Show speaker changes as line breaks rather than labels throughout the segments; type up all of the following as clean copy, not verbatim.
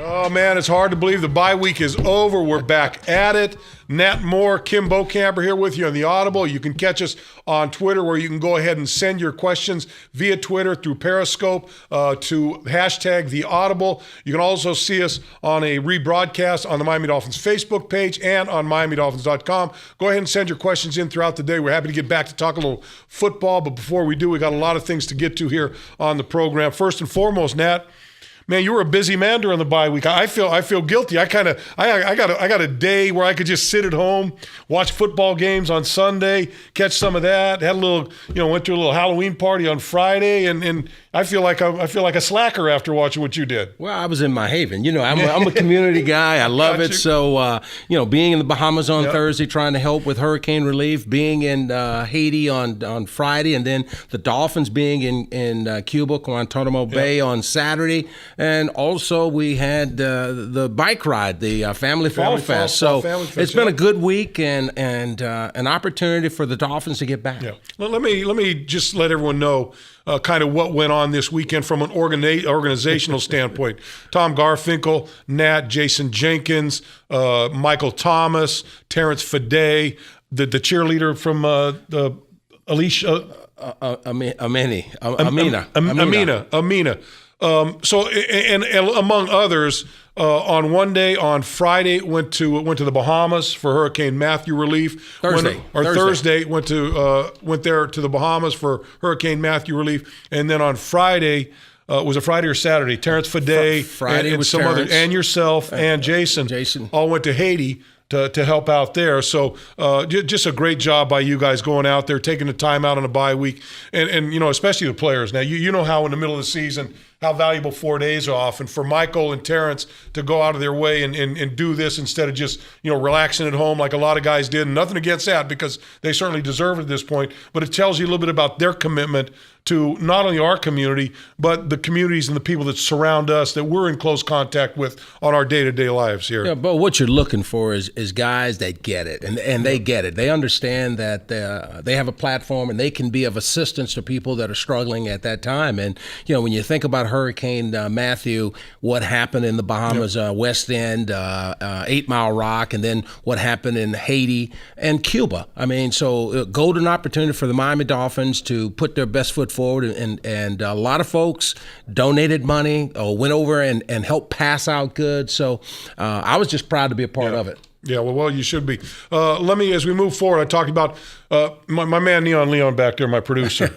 Oh, man, it's hard to believe the bye week is over. We're back at it. Nat Moore, Kim Bokamper here with you on the Audible. You can catch us on Twitter, where you can go ahead and send your questions via Twitter through Periscope to hashtag the Audible. You can also see us on a rebroadcast on the Miami Dolphins Facebook page and on MiamiDolphins.com. Go ahead and send your questions in throughout the day. We're happy to get back to talk a little football, but before we do, we got a lot of things to get to here on the program. First and foremost, Nat, man, you were a busy man during the bye week. I feel guilty. I got a day where I could just sit at home, watch football games on Sunday, catch some of that. Had a little, went to a little Halloween party on Friday, and I feel like a slacker after watching what you did.
Well, I was in my haven. I'm a community guy. I love it. So, being in the Bahamas on Thursday, trying to help with hurricane relief, being in Haiti on Friday, and then the Dolphins being in Cuba, Guantanamo Bay on Saturday. And also we had the bike ride, the Family Fall Fest. So it's been a good week and an opportunity for the Dolphins to get back.
Yeah. Well, let me just let everyone know kind of what went on this weekend from an organizational standpoint. Tom Garfinkel, Nat, Jason Jenkins, Michael Thomas, Terrence Fade, the cheerleader from the Alicia. Amina. So among others, on one day, on Friday, went to the Bahamas for Hurricane Matthew relief. Thursday went there to the Bahamas for Hurricane Matthew relief, and then on Friday. Was it Friday or Saturday? Terrence Fade
Friday
and some
Terrence.
other, and yourself and Jason all went to Haiti to help out there. So just a great job by you guys going out there, taking the time out on a bye week, and especially the players. Now you know how in the middle of the season how valuable 4 days off, and for Michael and Terrence to go out of their way and do this instead of just relaxing at home like a lot of guys did. And nothing against that, because they certainly deserve it at this point. But it tells you a little bit about their commitment to not only our community, but the communities and the people that surround us that we're in close contact with on our day-to-day lives here.
Yeah, but what you're looking for is guys that get it, and they get it. They understand that they have a platform and they can be of assistance to people that are struggling at that time. And when you think about Hurricane Matthew, what happened in the Bahamas, West End, 8 Mile Rock, and then what happened in Haiti and Cuba. I mean, so golden opportunity for the Miami Dolphins to put their best foot forward, and a lot of folks donated money or went over and helped pass out goods. So I was just proud to be a part of it.
Yeah, well, you should be. Let me, as we move forward, I talked about my man Leon back there, my producer.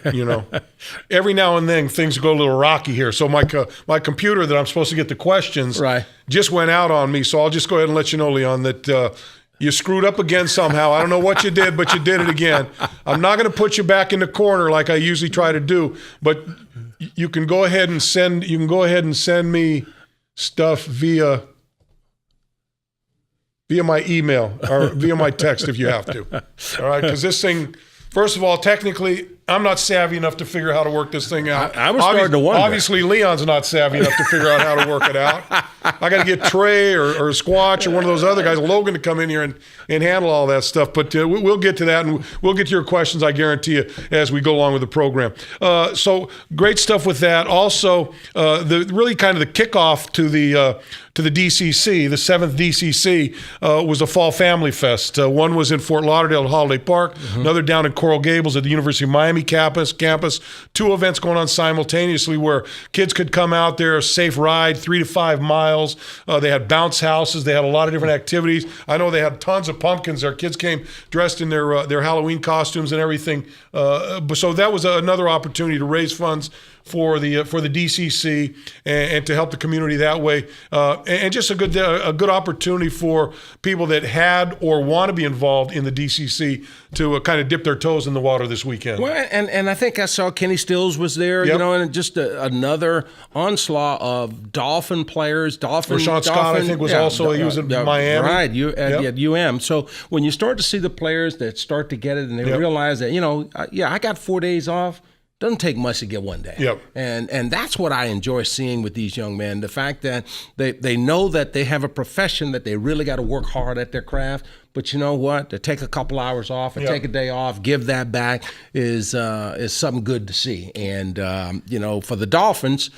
Every now and then things go a little rocky here. So my computer that I'm supposed to get the questions just went out on me. So I'll just go ahead and let you know, Leon, that you screwed up again somehow. I don't know what you did, but you did it again. I'm not going to put you back in the corner like I usually try to do, but you can go ahead and send me stuff via my email or via my text if you have to. All right, because this thing, first of all, technically, I'm not savvy enough to figure out how to work this thing out.
I was starting to wonder.
Obviously, Leon's not savvy enough to figure out how to work it out. I got to get Trey or Squatch or one of those other guys, Logan, to come in here and handle all that stuff. But we'll get to that, and we'll get to your questions, I guarantee you, as we go along with the program. So great stuff with that. Also, really kind of the kickoff to the DCC, the 7th DCC, was a Fall Family Fest. One was in Fort Lauderdale at Holiday Park, another down in Coral Gables at the University of Miami campus. 2 events going on simultaneously where kids could come out there, a safe ride, 3 to 5 miles. They had bounce houses. They had a lot of different activities. I know they had tons of pumpkins. Their kids came dressed in their Halloween costumes and everything. So that was another opportunity to raise funds for the DCC and to help the community that way, and just a good opportunity for people that had or want to be involved in the DCC to kind of dip their toes in the water this weekend.
Well, and I think I saw Kenny Stills was there, and just another onslaught of Dolphin players.
Rashawn Scott, I think, was also he was in Miami,
right? At UM. So when you start to see the players that start to get it, and they realize that I got 4 days off. Doesn't take much to get one day.
Yep.
And that's what I enjoy seeing with these young men. The fact that they know that they have a profession, that they really got to work hard at their craft. But you know what? To take a couple hours off and take a day off, give that back is something good to see. And, for the Dolphins,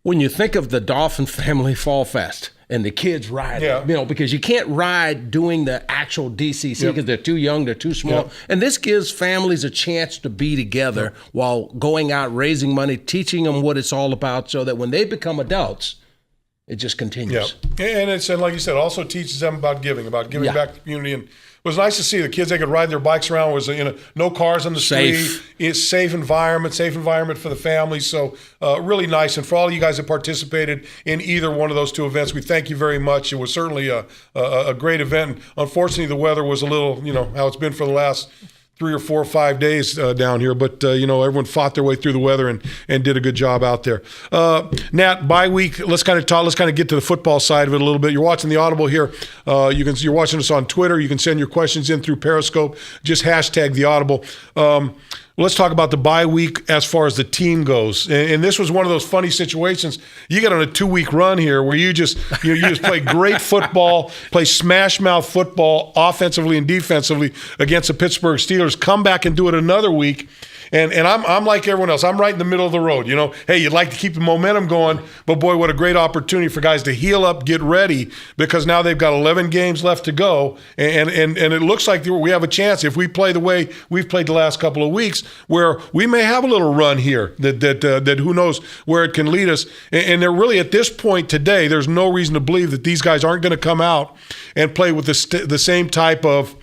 When you think of the Dolphin Family Fall Fest and the kids riding, because you can't ride doing the actual DCC because they're too young, they're too small. And this gives families a chance to be together while going out, raising money, teaching them what it's all about so that when they become adults, it just continues.
And like you said, also teaches them about giving back to the community. And it was nice to see the kids, they could ride their bikes around. It was no cars on the street. It's safe environment for the families. So really nice. And for all you guys that participated in either one of those two events, we thank you very much. It was certainly a great event. And unfortunately, the weather was a little, how it's been for the last 3 or 4 or 5 days down here, but everyone fought their way through the weather and did a good job out there. Nat, bye week. Let's kind of get to the football side of it a little bit. You're watching the Audible here. You're watching us on Twitter. You can send your questions in through Periscope. Just hashtag the Audible. Let's talk about the bye week as far as the team goes. And this was one of those funny situations. You get on a 2-week run here where you just play great football, play smash mouth football offensively and defensively against the Pittsburgh Steelers, come back and do it another week. And I'm like everyone else. I'm right in the middle of the road. Hey, you'd like to keep the momentum going, but boy, what a great opportunity for guys to heal up, get ready, because now they've got 11 games left to go, and it looks like we have a chance if we play the way we've played the last couple of weeks, where we may have a little run here that who knows where it can lead us. And they're really, at this point today, there's no reason to believe that these guys aren't going to come out and play with the same type of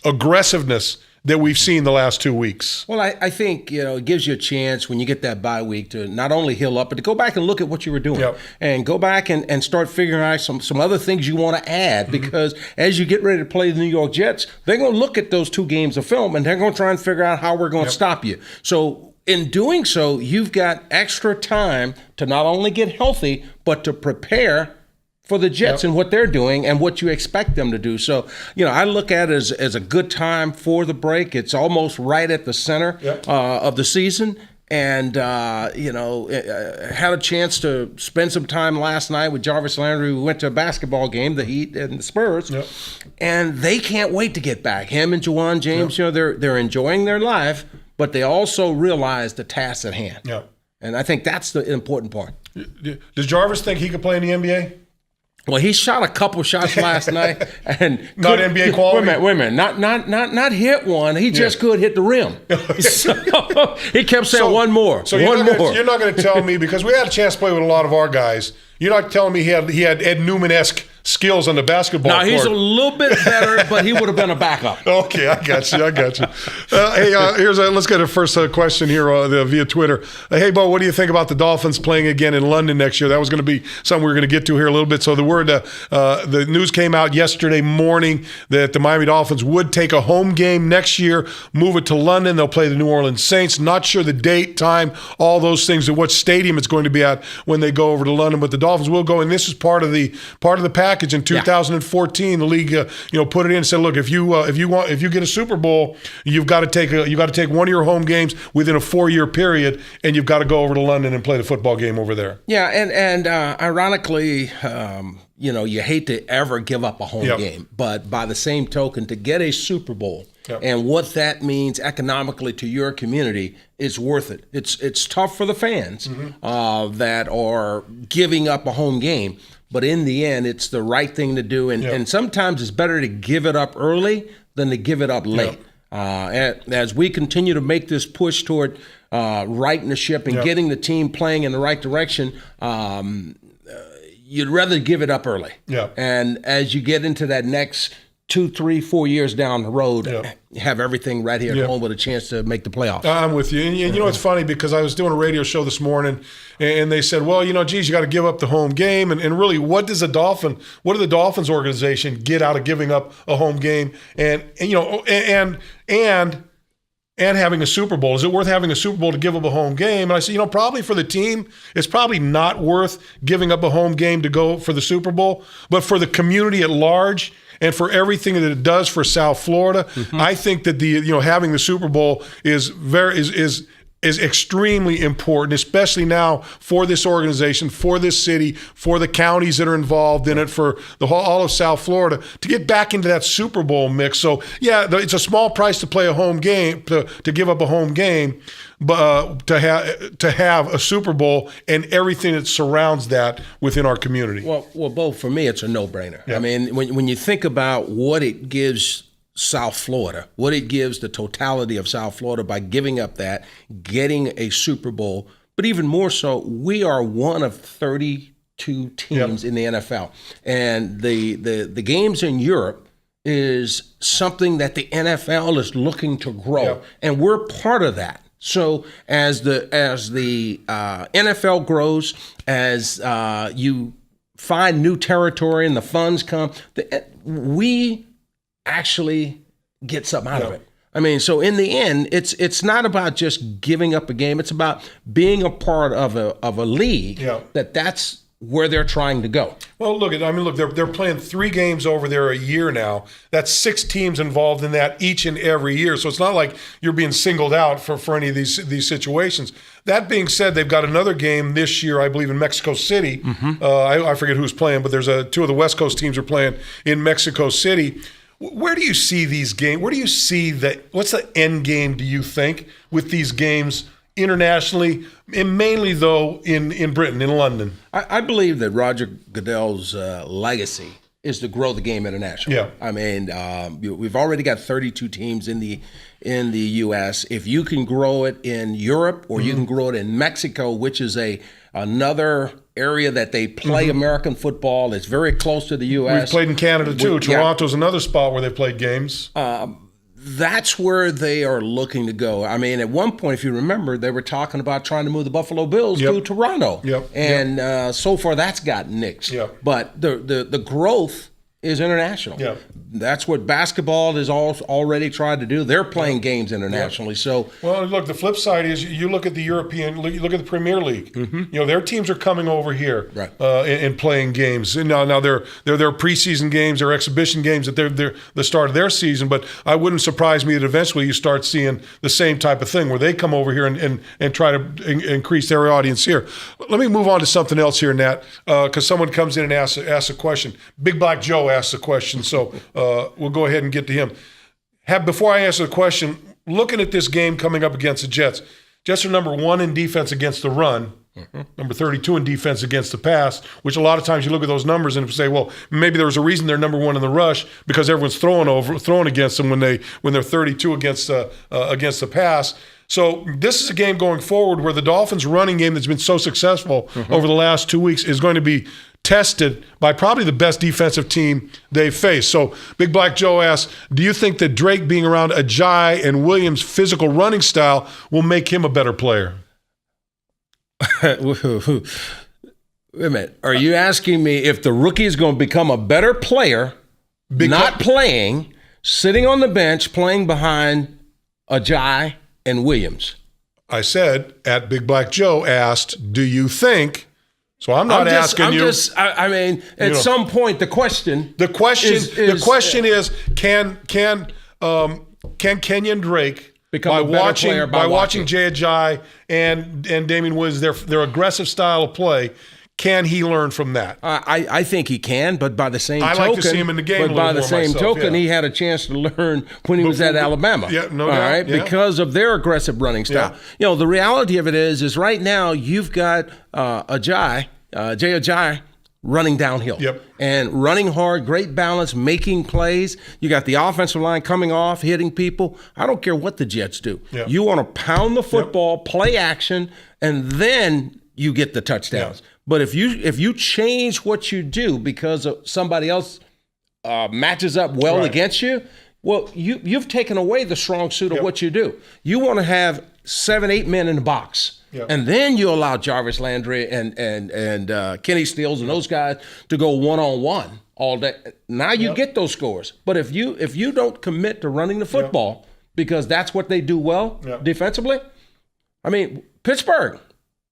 aggressiveness that we've seen the last 2 weeks.
Well, I think, it gives you a chance when you get that bye week to not only heal up, but to go back and look at what you were doing and go back and start figuring out some other things you want to add, because as you get ready to play the New York Jets, they're going to look at those 2 games of film and they're going to try and figure out how we're going to stop you. So in doing so, you've got extra time to not only get healthy, but to prepare for the Jets and what they're doing and what you expect them to do. So, I look at it as a good time for the break. It's almost right at the center of the season. And, had a chance to spend some time last night with Jarvis Landry. We went to a basketball game, the Heat and the Spurs. And they can't wait to get back. Him and Juwan James, they're enjoying their life, but they also realize the task at hand. And I think that's the important part.
Does Jarvis think he could play in the NBA?
Well, he shot a couple shots last night, and
not NBA quality.
Wait a minute, not hit one. He just could hit the rim. So, he kept saying one more.
So you're not going to tell me, because we had a chance to play with a lot of our guys. You're not telling me he had Ed Newman-esque skills on the basketball court.
No, he's a little bit better, but he would have been a backup.
Okay, I got you. Hey, let's get a first question here via Twitter. Hey, Bo, what do you think about the Dolphins playing again in London next year? That was going to be something we were going to get to here a little bit. So the news came out yesterday morning that the Miami Dolphins would take a home game next year, move it to London. They'll play the New Orleans Saints. Not sure the date, time, all those things, and what stadium it's going to be at when they go over to London. But the Dolphins will go, and this is part of the package. In 2014, the league, put it in and said, look, if you get a Super Bowl, you've got to take one of your home games within a 4-year period, and you've got to go over to London and play the football game over there.
Yeah, and ironically, you hate to ever give up a home game, but by the same token, to get a Super Bowl and what that means economically to your community, it's worth it. It's tough for the fans that are giving up a home game. But in the end, it's the right thing to do. And sometimes it's better to give it up early than to give it up late. As we continue to make this push toward righting the ship and getting the team playing in the right direction, you'd rather give it up early. And as you get into that next 2, 3, 4 years down the road, have everything right here at home with a chance to make the playoffs.
I'm with you. And it's funny, because I was doing a radio show this morning, and they said, well, you got to give up the home game. And really, what did the Dolphins organization get out of giving up a home game and having a Super Bowl? Is it worth having a Super Bowl to give up a home game? And I said, probably for the team, it's probably not worth giving up a home game to go for the Super Bowl. But for the community at large, and for everything that it does for South Florida, I think that having the Super Bowl is is extremely important, especially now for this organization, for this city, for the counties that are involved in it, for all of South Florida, to get back into that Super Bowl mix. So, yeah, it's a small price to play a home game, to give up a home game, but to have a Super Bowl and everything that surrounds that within our community.
Well, Bo, for me, it's a no-brainer.
Yeah.
I mean, when you think about what it gives South Florida, what it gives the totality of South Florida by giving up that, getting a Super Bowl, but even more so, we are one of 32 teams in the NFL. And the games in Europe is something that the NFL is looking to grow, and we're part of that. So as the NFL grows, as you find new territory and the funds come, we actually get something out of it. I mean, so in the end, it's not about just giving up a game. It's about being a part of a league that's where they're trying to go.
Well, look, they're playing 3 games over there a year now. That's 6 teams involved in that each and every year. So it's not like you're being singled out for any of these situations. That being said, they've got another game this year, I believe, in Mexico City. I forget who's playing, but there's 2 of the West Coast teams are playing in Mexico City. Where do you see these games? Where do you see what's the end game, do you think, with these games internationally, and mainly, though, in Britain, in London?
I believe that Roger Goodell's legacy is to grow the game internationally.
Yeah.
I mean, we've already got 32 teams in the U.S. If you can grow it in Europe, or you can grow it in Mexico, which is another area that they play American football. It's very close to the U.S.
We've played in Canada, too. Toronto's another spot where they played games.
That's where they are looking to go. I mean, at one point, if you remember, they were talking about trying to move the Buffalo Bills to Toronto. And so far, that's gotten nixed. But the growth is international. That's what basketball has already tried to do. They're playing games internationally. So,
well, look, the flip side is you look at the European, you look at the Premier League. Their teams are coming over here and playing games. And now they're preseason games, they're exhibition games at they're the start of their season. But I wouldn't surprise me that eventually you start seeing the same type of thing where they come over here and try to increase their audience here. Let me move on to something else here, Nat, because someone comes in and asks a question. Big Black Joe asks a question, so we'll go ahead and get to him. Before I answer the question, looking at this game coming up against the Jets, Jets are number 1 in defense against the run, number 32 in defense against the pass, which a lot of times you look at those numbers and say, well, maybe there was a reason they're number 1 in the rush because everyone's throwing against them when they're 32 against the pass. So this is a game going forward where the Dolphins' running game that's been so successful over the last 2 weeks is going to be tested by probably the best defensive team they've faced. So Big Black Joe asks, do you think that Drake being around Ajayi and Williams' physical running style will make him a better player?
Wait a minute. Are you asking me if the rookie is going to become a better player, not playing, sitting on the bench, playing behind Ajayi and Williams?
I said, at Big Black Joe asked, do you think? So I'm not asking you.
I mean, at some point, the question is,
can Kenyan Drake
become a better player by
watching Jay Ajayi and Damian Williams, their aggressive style of play? Can he learn from that?
I think he can, but by the same token,
I like to see him in the game.
But by the same token, he had a chance to learn when he was at Alabama.
Yeah, no doubt.
All right, because of their aggressive running style. Yeah. The reality of it is right now you've got Jay Ajayi running downhill and running hard, great balance, making plays. You got the offensive line coming off, hitting people. I don't care what the Jets do. You want to pound the football, play action, and then you get the touchdowns. But if you change what you do because of somebody else matches up well against you, well, you've taken away the strong suit of what you do. You want to have 7-8 men in the box. And then you allow Jarvis Landry and Kenny Stills and those guys to go one-on-one all day. Now you get those scores. But if you don't commit to running the football because that's what they do well defensively, I mean, Pittsburgh,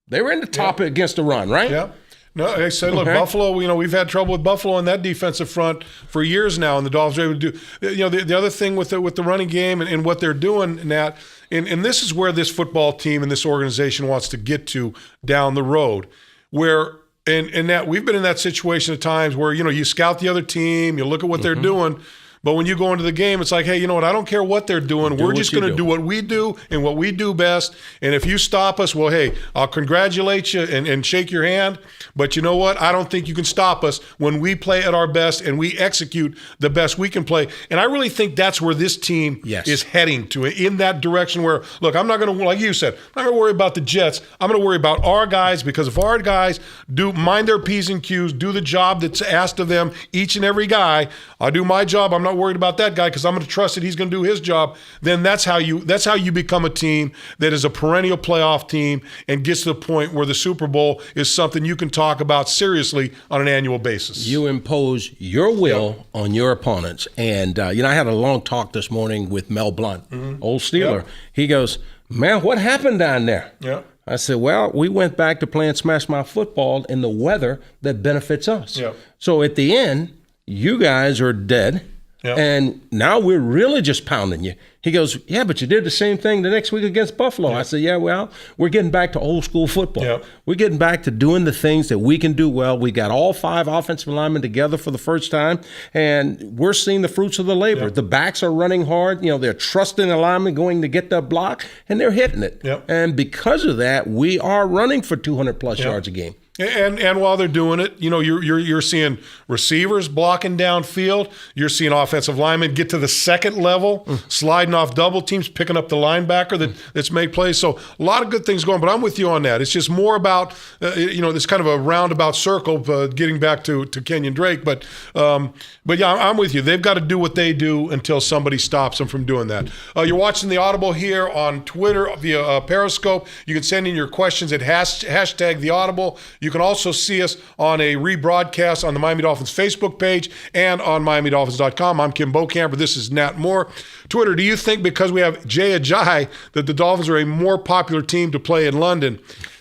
they were in the top against the run, right?
Yeah. No, I said, look, Buffalo, we've had trouble with Buffalo in that defensive front for years now, and the Dolphins are able to do, the other thing with the running game and what they're doing, Nat, and this is where this football team and this organization wants to get to down the road, where, and Nat, we've been in that situation at times where, you scout the other team, you look at what they're doing, but when you go into the game, it's like, hey, you know what? I don't care what they're doing. We're just going to do what we do and what we do best. And if you stop us, well, hey, I'll congratulate you and shake your hand. But you know what? I don't think you can stop us when we play at our best and we execute the best we can play. And I really think that's where this team is heading to, in that direction where, look, I'm not going to, like you said, I'm not going to worry about the Jets. I'm going to worry about our guys, because if our guys do mind their P's and Q's, do the job that's asked of them, each and every guy, I'll do my job. I'm not worried about that guy because I'm going to trust that he's going to do his job. Then that's how you become a team that is a perennial playoff team and gets to the point where the Super Bowl is something you can talk about seriously on an annual basis.
You impose your will on your opponents. And, I had a long talk this morning with Mel Blount, old Steeler. He goes, man, what happened down there?
Yeah.
I said, well, we went back to playing smash mouth football in the weather that benefits us.
Yeah.
So at the end, you guys are dead.
Yep.
And now we're really just pounding you. He goes, yeah, but you did the same thing the next week against Buffalo. Yep. I said, yeah, well, we're getting back to old school football.
Yep.
We're getting back to doing the things that we can do well. We got all 5 offensive linemen together for the first time, and we're seeing the fruits of the labor.
Yep.
The backs are running hard. They're trusting the linemen going to get the block, and they're hitting it.
Yep.
And because of that, we are running for 200-plus yards a game.
And while they're doing it, you're seeing receivers blocking downfield. You're seeing offensive linemen get to the second level, sliding off double teams, picking up the linebacker that's made plays. So a lot of good things going. But I'm with you on that. It's just more about this kind of a roundabout circle, getting back to Kenyan Drake. But yeah, I'm with you. They've got to do what they do until somebody stops them from doing that. You're watching the Audible here on Twitter via Periscope. You can send in your questions at hashtag the Audible. You can also see us on a rebroadcast on the Miami Dolphins Facebook page and on MiamiDolphins.com. I'm Kim Bokamper. This is Nat Moore. Twitter, do you think because we have Jay Ajayi that the Dolphins are a more popular team to play in London?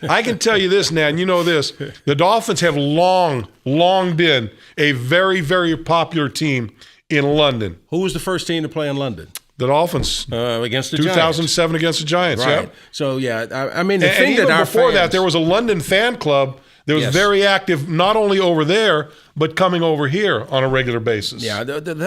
I can tell you this, Nat, and you know this. The Dolphins have long been a very, very popular team in London.
Who was the first team to play in London?
The Dolphins
against the
2007
Giants.
Against the Giants,
right?
Yeah.
So yeah, I mean the
and
thing
even
that our
before
fans,
that, there was a London fan club that was very active, not only over there but coming over here on a regular basis.
Yeah,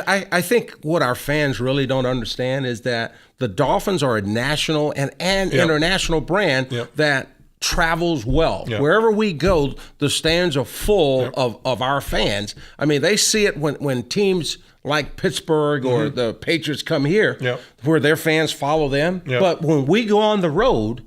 I think what our fans really don't understand is that the Dolphins are a national and international brand that travels well.
Yep.
Wherever we go, the stands are full of our fans. I mean, they see it when teams like Pittsburgh or the Patriots come here, where their fans follow them.
Yep.
But when we go on the road,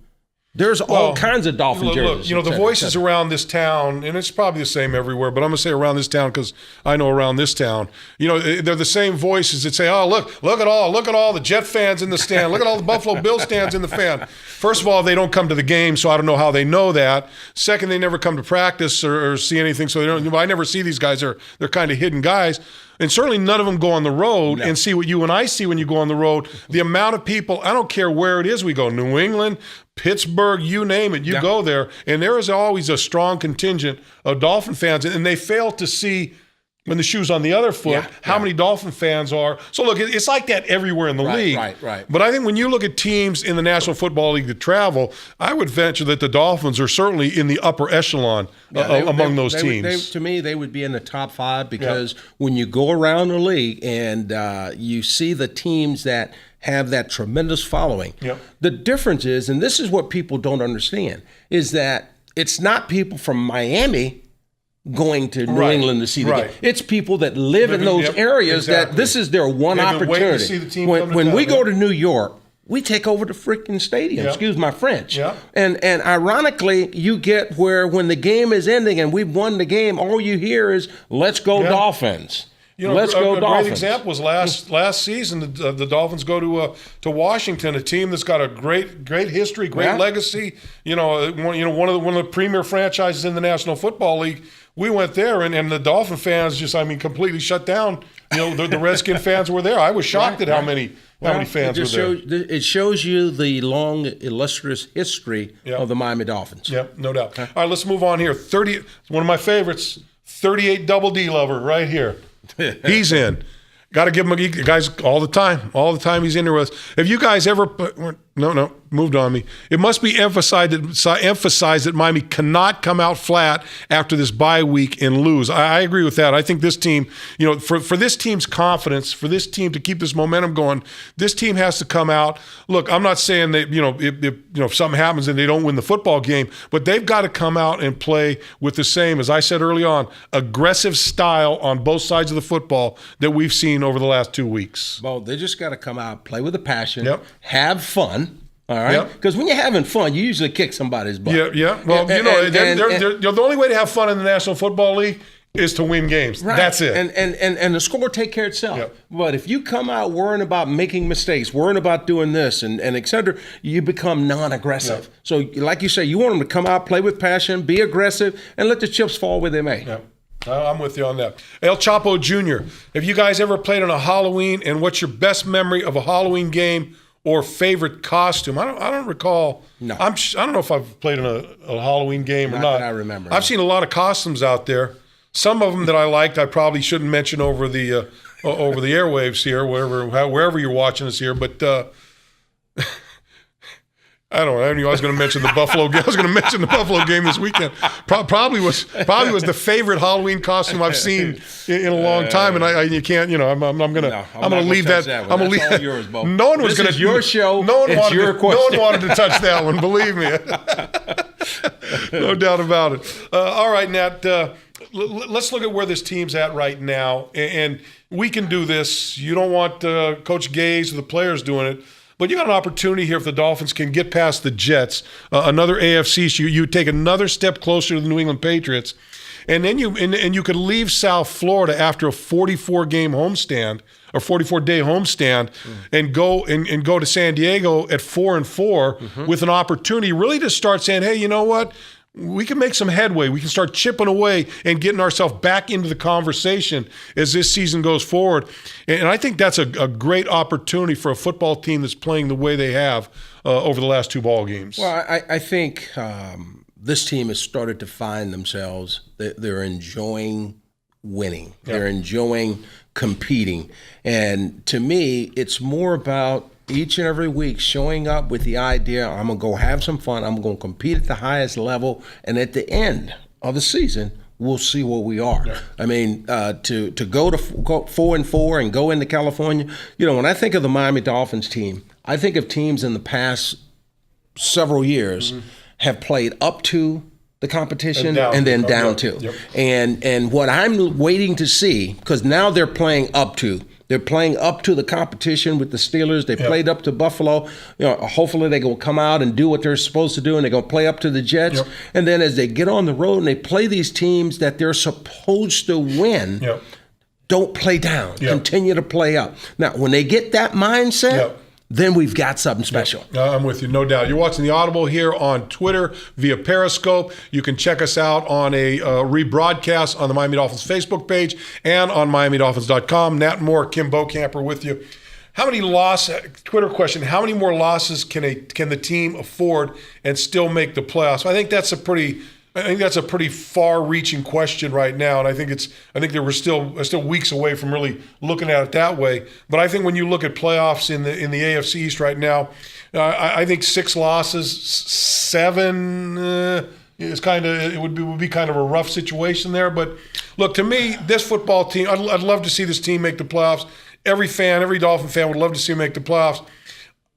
there's all kinds of Dolphin jerseys.
Look, the voices around this town, and it's probably the same everywhere, but I'm going to say around this town because I know around this town, they're the same voices that say, oh, look at all the Jet fans in the stand. Look at all the Buffalo Bills stands in the fan. First of all, they don't come to the game, so I don't know how they know that. Second, they never come to practice or see anything, so they don't. I never see these guys. They're kind of hidden guys. And certainly none of them go on the road and see what you and I see when you go on the road. The amount of people, I don't care where it is we go, New England, Pittsburgh, you name it, you go there. And there is always a strong contingent of Dolphin fans. And they fail to see, when the shoe's on the other foot, how many Dolphin fans are. So, look, it's like that everywhere in the league.
Right.
But I think when you look at teams in the National Football League that travel, I would venture that the Dolphins are certainly in the upper echelon among those teams.
To me, they would be in the top 5 because when you go around the league and you see the teams that have that tremendous following, the difference is, and this is what people don't understand, is that it's not people from Miami going to New England to see the game. It's people that live in those areas that this is their one opportunity.
To see the team
when we go to New York, we take over the freaking stadium. Excuse my French. And ironically, you get where when the game is ending and we've won the game, all you hear is "Let's go Dolphins." Let's go
a
Dolphins.
great example was last season. The Dolphins go to Washington, a team that's got a great history, great legacy. One of the premier franchises in the National Football League. We went there, and the Dolphin fans completely shut down. The Redskin fans were there. I was shocked at how many fans were there.
It shows you the long, illustrious history of the Miami Dolphins.
Yep, no doubt. All right, let's move on here. One of my favorites, 38 Double D lover right here. He's in. Got to give him guys all the time. All the time he's in there with us. Have you guys ever moved on me. It must be emphasized that Miami cannot come out flat after this bye week and lose. I agree with that. I think this team, for this team's confidence, for this team to keep this momentum going, this team has to come out. Look, I'm not saying that if something happens and they don't win the football game, but they've got to come out and play with the same, as I said early on, aggressive style on both sides of the football that we've seen over the last 2 weeks.
Well, they just got to come out, play with a passion,
yep.
have fun. All right, because when you're having fun, you usually kick somebody's butt.
Yeah. Well, the only way to have fun in the National Football League is to win games.
Right.
That's it.
And the score will take care of itself.
Yep.
But if you come out worrying about making mistakes, worrying about doing this and et cetera, you become non-aggressive.
Yep.
So like you say, you want them to come out, play with passion, be aggressive, and let the chips fall where they may.
Yep. I'm with you on that. El Chapo Jr., have you guys ever played on a Halloween, and what's your best memory of a Halloween game or favorite costume? I don't recall.
No.
I don't know if I've played in a Halloween game or not.
That I remember.
I've seen a lot of costumes out there. Some of them that I liked, I probably shouldn't mention over the airwaves here, wherever you're watching us here. But I don't know. I was going to mention the Buffalo game. I was going to mention the Buffalo game this weekend. Probably was the favorite Halloween costume I've seen in a long time. And you can't. I'm going to leave that. I'm going to leave that.
Yours, Bo.
No one was going to.
Your show.
No one
it's your question.
No one wanted to touch that one. Believe me. No doubt about it. All right, Nat. Let's look at where this team's at right now, and we can do this. You don't want Coach Gaze or the players doing it. But you got an opportunity here if the Dolphins can get past the Jets, another AFC. So you take another step closer to the New England Patriots, and then you could leave South Florida after a 44-game homestand or 44-day homestand, and go to San Diego at 4-4 with an opportunity really to start saying, hey, you know what? We can make some headway. We can start chipping away and getting ourselves back into the conversation as this season goes forward. And I think that's a great opportunity for a football team that's playing the way they have over the last two ball games.
Well, I think this team has started to find themselves. They're enjoying winning. Yep. They're enjoying competing. And to me, it's more about each and every week showing up with the idea, I'm going to go have some fun, I'm going to compete at the highest level, and at the end of the season, we'll see where we are. Yeah. I mean, to go 4-4 and go into California, when I think of the Miami Dolphins team, I think of teams in the past several years have played up to the competition and then down to.
Yep.
And what I'm waiting to see, because now they're playing up to. They're playing up to the competition with the Steelers. They played up to Buffalo. Hopefully they're going to come out and do what they're supposed to do, and they're going to play up to the Jets. Yep. And then as they get on the road and they play these teams that they're supposed to win, don't play down. Continue to play up. Now, when they get that mindset, then we've got something special.
I'm with you, no doubt. You're watching the Audible here on Twitter via Periscope. You can check us out on a rebroadcast on the Miami Dolphins Facebook page and on MiamiDolphins.com. Nat Moore, Kim Bokamper with you. How many Twitter question, how many more losses can the team afford and still make the playoffs? I think that's a pretty far-reaching question right now, and I think that we're still weeks away from really looking at it that way. But I think when you look at playoffs in the AFC East right now, I think 6 losses, 7 it would be kind of a rough situation there. But look, to me, this football team, I'd love to see this team make the playoffs. Every Dolphin fan would love to see them make the playoffs.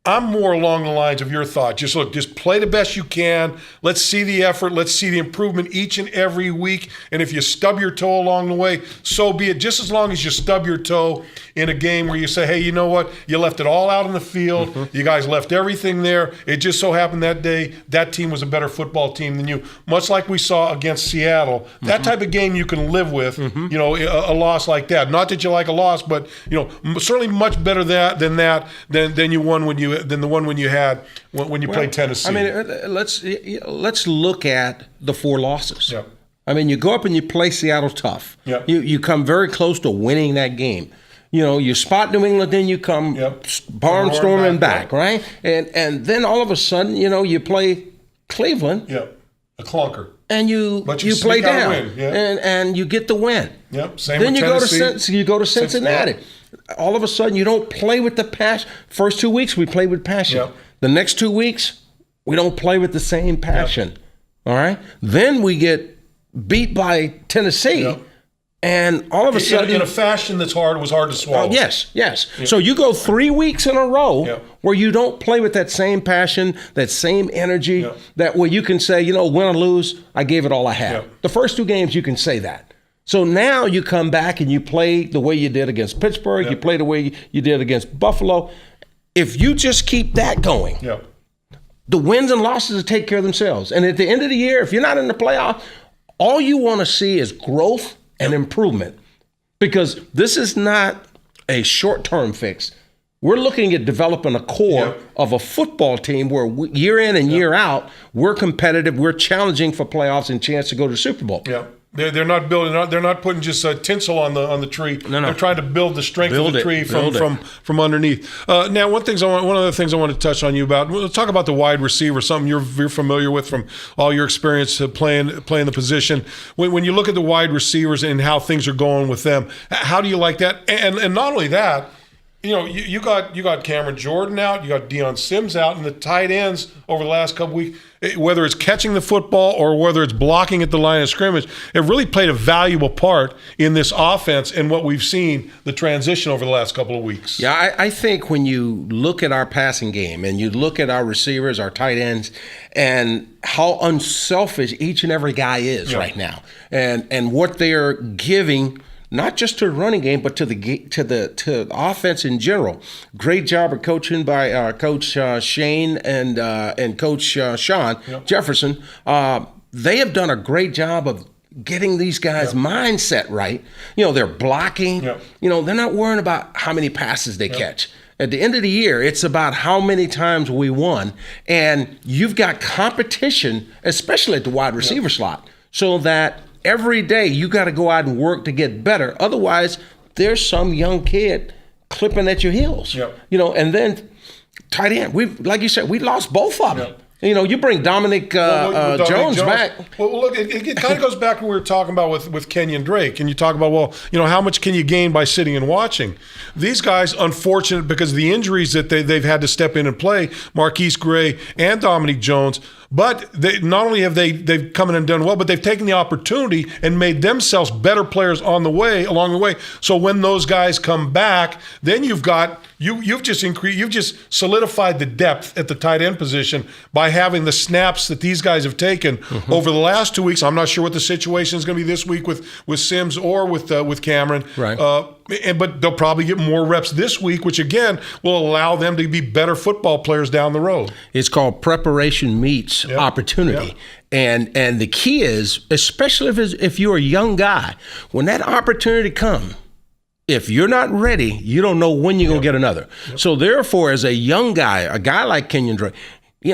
I'm more along the lines of your thought. Just play the best you can. Let's see the effort. Let's see the improvement each and every week. And if you stub your toe along the way, so be it. Just as long as you stub your toe in a game where you say, hey, you know what? You left it all out on the field. Mm-hmm. You guys left everything there. It just so happened that day that team was a better football team than you. Much like we saw against Seattle. Mm-hmm. That type of game you can live with, a loss like that. Not that you like a loss, but, certainly much better than you won than the one when you played Tennessee.
I mean, let's look at the 4 losses.
Yep.
I mean, you go up and you play Seattle tough.
Yep.
You come very close to winning that game. You spot New England, then you come barnstorming back, right? And then all of a sudden, you play Cleveland.
Yep. A clunker.
And you play down, and you get the win.
Yep. Same
then
with Tennessee.
you go to Cincinnati. All of a sudden, you don't play with the passion. First 2 weeks, we played with passion.
Yep.
The next 2 weeks, we don't play with the same passion. Yep. All right? Then we get beat by Tennessee. Yep. And all of a sudden,
in a fashion was hard to swallow.
Yes. Yep. So you go 3 weeks in a row where you don't play with that same passion, that same energy, that where you can say, win or lose, I gave it all I had.
Yep.
The first 2 games, you can say that. So now you come back and you play the way you did against Pittsburgh. You play the way you did against Buffalo. If you just keep that going, the wins and losses will take care of themselves. And at the end of the year, if you're not in the playoff, all you want to see is growth and improvement, because this is not a short-term fix. We're looking at developing a core of a football team where year in and year out, we're competitive, we're challenging for playoffs and chance to go to the Super Bowl.
Yeah. They're not building. They're not putting just tinsel on the tree. No. They're trying to build the strength of the tree from underneath. Now, one of the things I want to touch on you about. We'll talk about the wide receiver, something you're familiar with from all your experience playing the position. When you look at the wide receivers and how things are going with them, how do you like that? And not only that. You got Cameron Jordan out, you got Deion Sims out, and the tight ends over the last couple weeks, whether it's catching the football or whether it's blocking at the line of scrimmage, it really played a valuable part in this offense and what we've seen, the transition over the last couple of weeks.
Yeah, I think when you look at our passing game and you look at our receivers, our tight ends, and how unselfish each and every guy is right now, and what they're giving. Not just to the running game, but to the offense in general. Great job of coaching by Coach Shane and Coach Sean Jefferson. They have done a great job of getting these guys' mindset right. They're blocking. They're not worrying about how many passes they catch. At the end of the year, it's about how many times we won. And you've got competition, especially at the wide receiver slot, so that every day you got to go out and work to get better. Otherwise, there's some young kid clipping at your heels. And then tight end. Like you said, we lost both of them. You bring Dominic Jones back.
Well, look, it kind of goes back to what we were talking about with Kenyan Drake. And you talk about, how much can you gain by sitting and watching? These guys, unfortunate because of the injuries that they've had to step in and play, Marquise Gray and Dominic Jones. But not only have they've come in and done well, but they've taken the opportunity and made themselves better players along the way. So when those guys come back, then you've just solidified the depth at the tight end position by having the snaps that these guys have taken over the last 2 weeks. I'm not sure what the situation is going to be this week with Sims or with Cameron.
Right.
But they'll probably get more reps this week, which again will allow them to be better football players down the road.
It's called preparation meets opportunity. And the key is, especially if you're a young guy, when that opportunity comes, if you're not ready, you don't know when you're going to get another. So therefore, as a young guy, a guy like Kenyan Drake,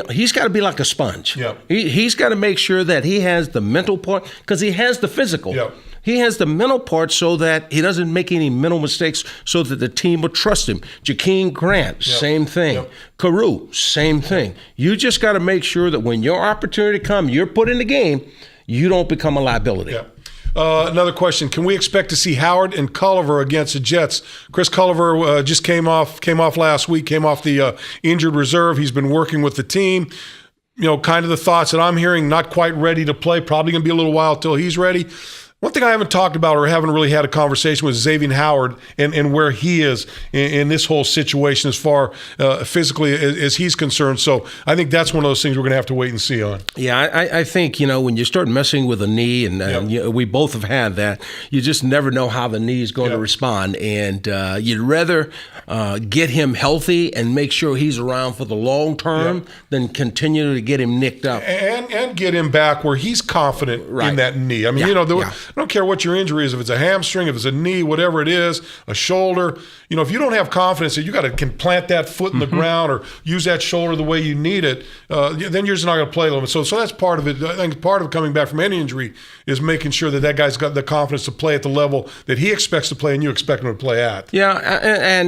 he's got to be like a sponge. He's got to make sure that he has the mental part, because he has the physical. He has the mental part so that he doesn't make any mental mistakes, so that the team will trust him. Jakeem Grant, same thing. Carew, same thing. You just got to make sure that when your opportunity comes, you're put in the game, you don't become a liability.
Another question: can we expect to see Howard and Culliver against the Jets? Chris Culliver just came off last week, came off the injured reserve. He's been working with the team. Kind of the thoughts that I'm hearing: not quite ready to play. Probably going to be a little while till he's ready. One thing I haven't talked about or haven't really had a conversation with Xavier Howard and where he is in this whole situation as far physically as he's concerned. So I think that's one of those things we're going to have to wait and see on.
Yeah, I think, when you start messing with a knee, and we both have had that, you just never know how the knee is going to respond. And you'd rather get him healthy and make sure he's around for the long term than continue to get him nicked up.
And get him back where he's confident in that knee. I mean, I don't care what your injury is, if it's a hamstring, if it's a knee, whatever it is, a shoulder. If you don't have confidence that you can plant that foot in the ground or use that shoulder the way you need it, then you're just not going to play them. So that's part of it. I think part of coming back from any injury is making sure that guy's got the confidence to play at the level that he expects to play and you expect him to play at.
Yeah,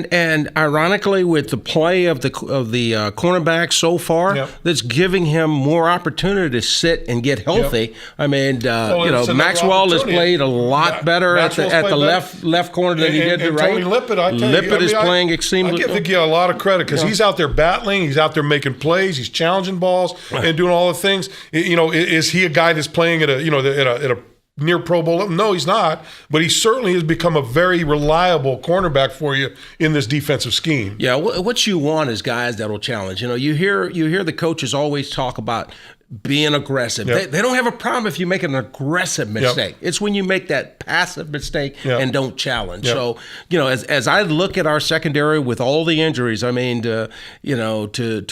and ironically, with the play of the cornerback so far, that's giving him more opportunity to sit and get healthy. I mean, Maxwell has played a lot better at the left corner than he did the right.
Tony Lippett, I tell you,
Lippett is playing extremely.
I give the guy a lot of credit because he's out there battling, he's out there making plays, he's challenging balls and doing all the things. Is he a guy that's playing at a near Pro Bowl? No, he's not. But he certainly has become a very reliable cornerback for you in this defensive scheme.
Yeah, what you want is guys that will challenge. You hear the coaches always talk about being aggressive. They don't have a problem if you make an aggressive mistake. It's when you make that passive mistake and don't challenge. So, as I look at our secondary with all the injuries, I mean, to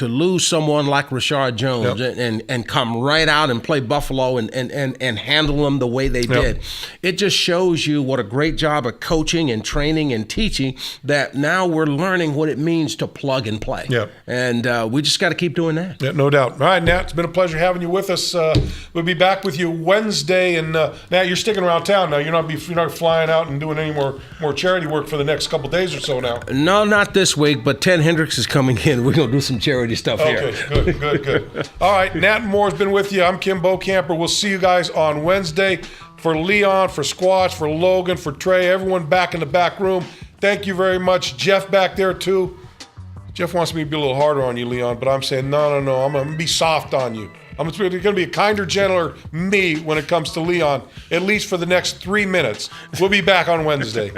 lose someone like Rashard Jones and come right out and play Buffalo and handle them the way they did, it just shows you what a great job of coaching and training and teaching that now we're learning what it means to plug and play. And we just got to keep doing that.
Yeah, no doubt. All right, Nat, it's been a pleasure having you with us. We'll be back with you Wednesday, and Nat, you're sticking around town now. You're not flying out and doing any more charity work for the next couple of days or so now.
No, not this week, but Ted Hendricks is coming in. We're gonna do some charity stuff here.
Okay, good. All right, Nat Moore's been with you. I'm Kim Bokamper. We'll see you guys on Wednesday. For Leon, for Squatch, for Logan, for Trey, everyone back in the back room, thank you very much. Jeff back there too. Jeff wants me to be a little harder on you, Leon, but I'm saying no. I'm going to be soft on you. I'm going to be a kinder, gentler me when it comes to Leon, at least for the next 3 minutes. We'll be back on Wednesday.